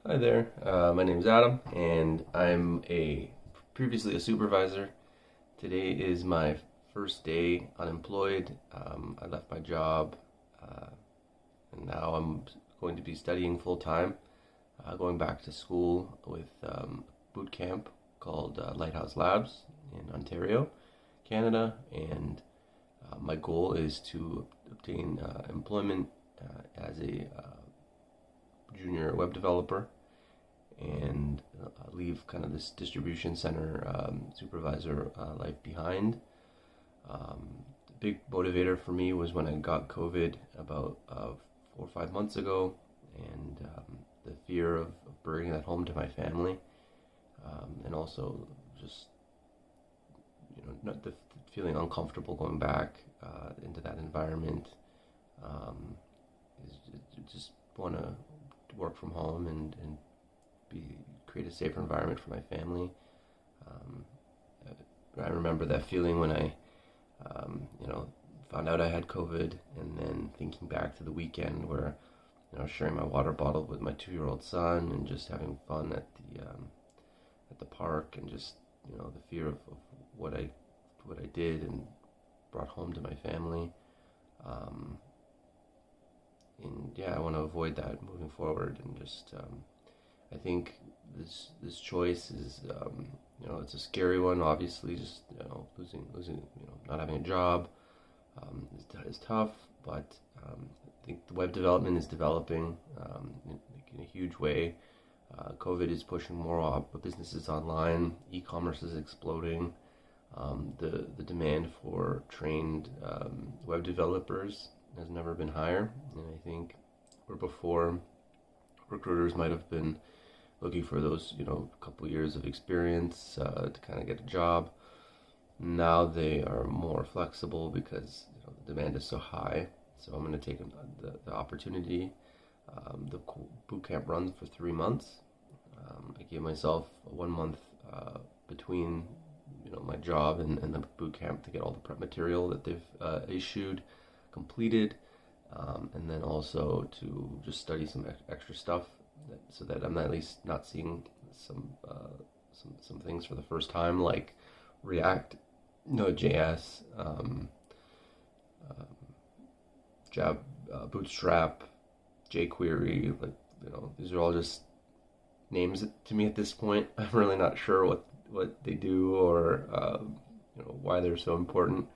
Hi there. My name is Adam, and I'm previously a supervisor. Today is my first day unemployed. I left my job, uh, and now I'm going to be studying full time, going back to school with boot camp called Lighthouse Labs in Ontario, Canada. And my goal is to obtain employment as a junior web developer and leave kind of this distribution center supervisor life behind. The big motivator for me was when I got COVID about 4 or 5 months ago, and the fear of bringing that home to my family, and also just not the feeling uncomfortable going back into that environment. Um, just want to work from home and create a safer environment for my family. Um, I remember that feeling when I, found out I had COVID, and then thinking back to the weekend where, sharing my water bottle with my 2-year-old son and just having fun at the park, and just the fear of what I did and brought home to my family. Um, and yeah, I want to avoid that moving forward, and just I think this choice is it's a scary one. Obviously, just losing not having a job is tough, but I think the web development is developing in a huge way. COVID is pushing more businesses online. E-commerce is exploding. The demand for trained web developers has never been higher, and I think where before recruiters might have been looking for those couple years of experience to kind of get a job, now they are more flexible because the demand is so high. So I'm going to take the opportunity. The boot camp runs for 3 months. I gave myself 1 month between my job and the boot camp to get all the prep material that they've issued completed, and then also to just study some extra stuff so that I'm at least not seeing some things for the first time, like React, Node.js, Java, Bootstrap, jQuery. Like these are all just names to me at this point. I'm really not sure what they do, or why they're so important.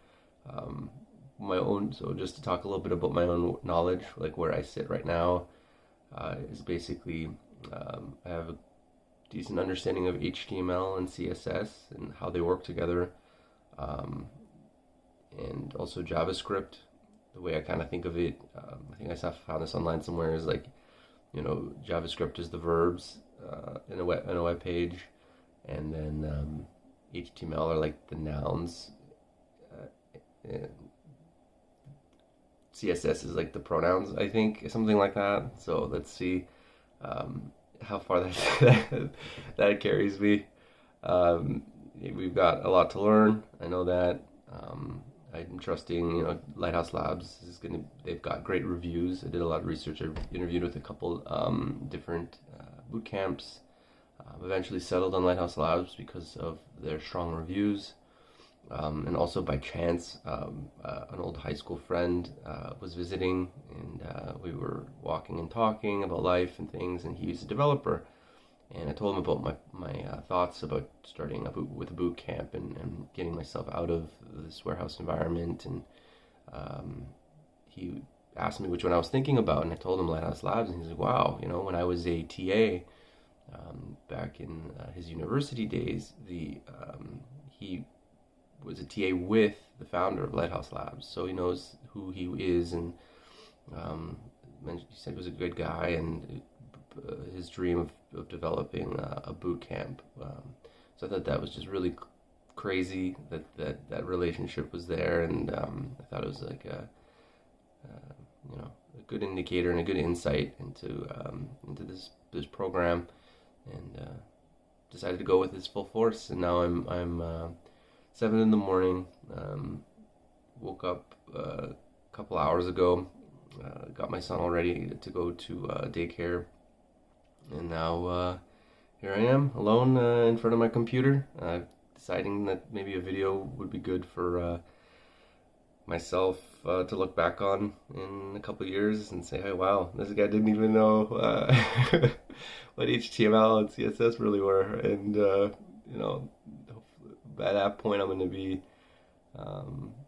So just to talk a little bit about my own knowledge, like where I sit right now, is basically I have a decent understanding of HTML and CSS and how they work together, and also JavaScript. The way I kind of think of it, I think I found this online somewhere, is like, JavaScript is the verbs in a web page, and then HTML are like the nouns, and CSS is like the pronouns, I think, something like that. So let's see how far that carries me. We've got a lot to learn. I know that. I'm trusting, Lighthouse Labs they've got great reviews. I did a lot of research. I interviewed with a couple different boot camps. Eventually settled on Lighthouse Labs because of their strong reviews. And also by chance, an old high school friend was visiting, and we were walking and talking about life and things, and he's a developer. And I told him about my thoughts about starting with a boot camp and getting myself out of this warehouse environment. And he asked me which one I was thinking about, and I told him Lighthouse Labs, and he's like, wow, when I was a TA back in his university days, he was a TA with the founder of Lighthouse Labs, so he knows who he is, and he said he was a good guy, and his dream of developing a boot camp. So I thought that was just really crazy that relationship was there, and I thought it was like a good indicator and a good insight into this program, and decided to go with his full force. And now I'm 7 in the morning. Woke up a couple hours ago. Got my son all ready to go to daycare, And now here I am alone in front of my computer, deciding that maybe a video would be good for myself to look back on in a couple years and say, hey, wow, this guy didn't even know what HTML and CSS really were. And, at that point, I'm going to be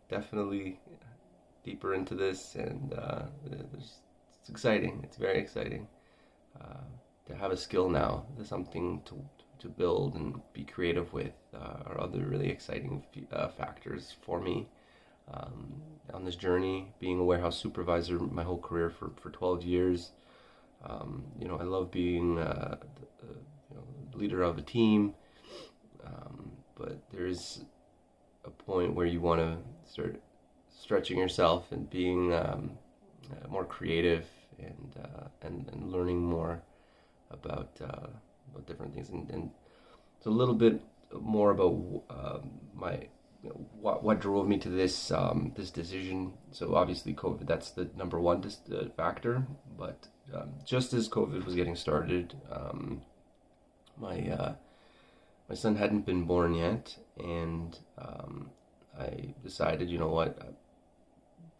definitely deeper into this, and it's exciting. It's very exciting to have a skill now. There's something to build and be creative with are other really exciting factors for me. On this journey, being a warehouse supervisor my whole career for 12 years. I love being the leader of a team, but there's a point where you want to start stretching yourself and being more creative and learning more about different things. And it's a little bit more about my what drove me to this this decision. So obviously COVID, that's the number one factor. But just as COVID was getting started, my son hadn't been born yet, and I decided, you know what, I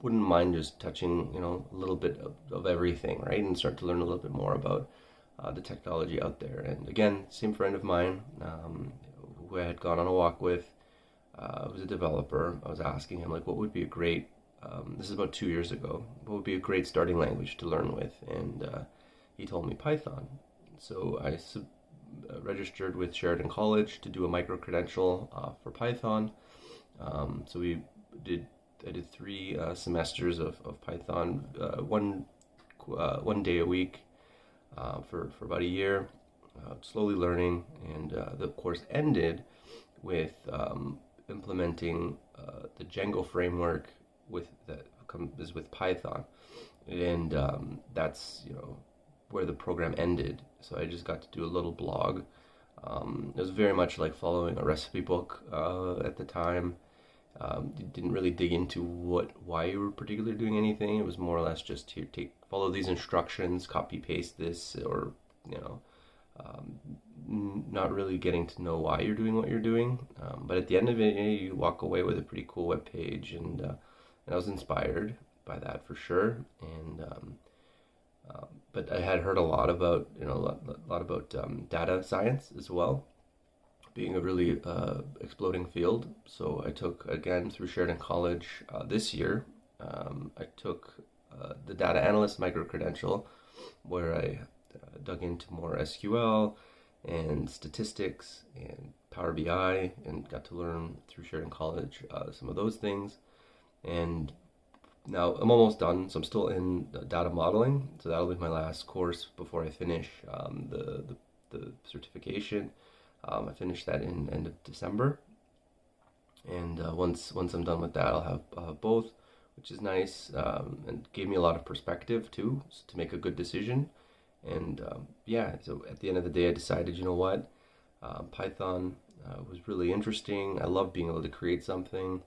wouldn't mind just touching, a little bit of everything, right, and start to learn a little bit more about the technology out there. And again, same friend of mine who I had gone on a walk with. Was a developer. I was asking him, like, what would be a great, this is about 2 years ago, what would be a great starting language to learn with? And he told me Python. So I registered with Sheridan College to do a micro-credential for Python. So I did 3 semesters of Python, one day a week for about a year, slowly learning. And the course ended with implementing the Django framework is with Python, and that's where the program ended. So I just got to do a little blog. It was very much like following a recipe book at the time. You didn't really dig into why you were particularly doing anything. It was more or less just here, follow these instructions, copy paste this, or not really getting to know why you're doing what you're doing. But at the end of it, you walk away with a pretty cool web page, and I was inspired by that for sure. And but I had heard a lot about data science as well, being a really exploding field. So I took, again, through Sheridan College this year, I took the data analyst micro-credential, where I dug into more SQL and statistics and Power BI, and got to learn through Sheridan College some of those things. And now I'm almost done, so I'm still in data modeling. So that'll be my last course before I finish the certification. I finished that in end of December, and once I'm done with that, I'll have both, which is nice, and gave me a lot of perspective too, to make a good decision. And so at the end of the day, I decided, you know what, Python was really interesting. I love being able to create something.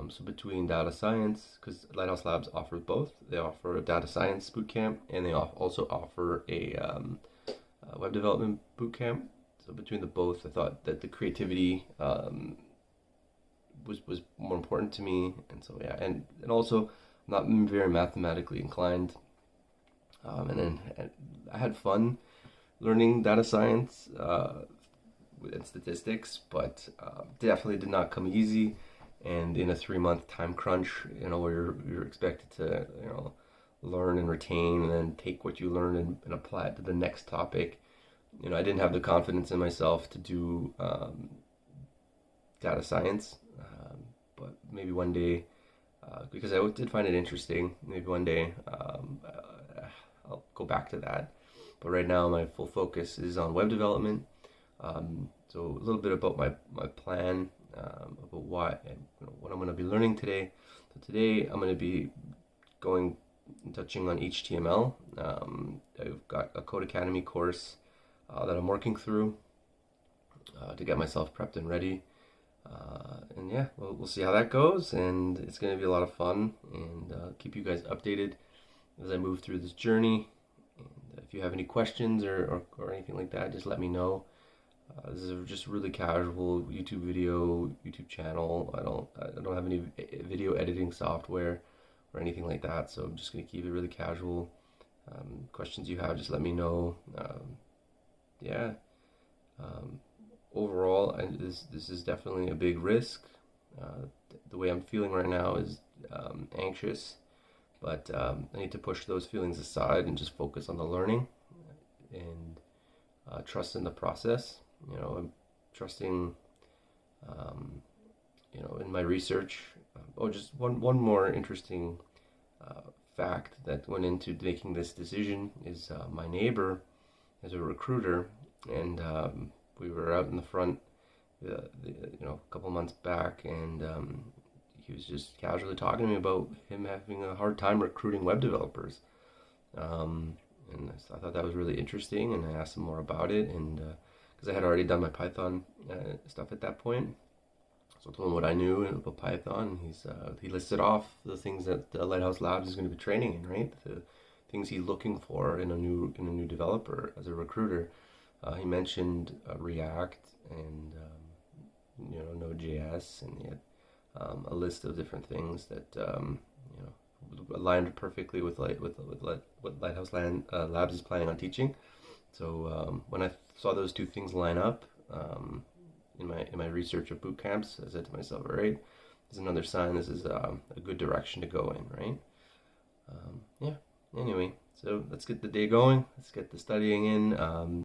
So between data science, because Lighthouse Labs offers both, they offer a data science bootcamp, and they also offer a web development bootcamp. So between the both, I thought that the creativity was more important to me. And so and also not very mathematically inclined. And I had fun learning data science and statistics, but definitely did not come easy. And in a 3-month time crunch, where you're expected to, learn and retain, and then take what you learn and apply it to the next topic. I didn't have the confidence in myself to do data science, but maybe one day, because I did find it interesting, maybe one day I'll go back to that. But right now, my full focus is on web development. So a little bit about my plan, about what I'm going to be learning today. So today I'm going to be going and touching on HTML. I've got a Code Academy course that I'm working through to get myself prepped and ready. And yeah, we'll see how that goes, and it's going to be a lot of fun, and keep you guys updated as I move through this journey. And if if you have any questions or anything like that, just let me know. This is just a really casual YouTube channel. I don't have any video editing software or anything like that, so I'm just gonna keep it really casual. Questions you have, just let me know. Yeah. Overall, this is definitely a big risk. The way I'm feeling right now is anxious, but I need to push those feelings aside and just focus on the learning and trust in the process. I'm trusting, in my research. Just one more interesting fact that went into making this decision is my neighbor is a recruiter, and we were out in the front, a couple months back, and he was just casually talking to me about him having a hard time recruiting web developers. And I thought that was really interesting, and I asked him more about it, and because I had already done my Python stuff at that point. So I told him what I knew about Python. He listed off the things that Lighthouse Labs is going to be training in, right? The things he's looking for in a new developer as a recruiter. He mentioned React and Node.js, and he had a list of different things that aligned perfectly with what Lighthouse Labs is planning on teaching. So when I saw those two things line up in my research of boot camps, I said to myself, all right, this is another sign this is a good direction to go in, right? Yeah. Anyway, so let's get the day going. Let's get the studying in.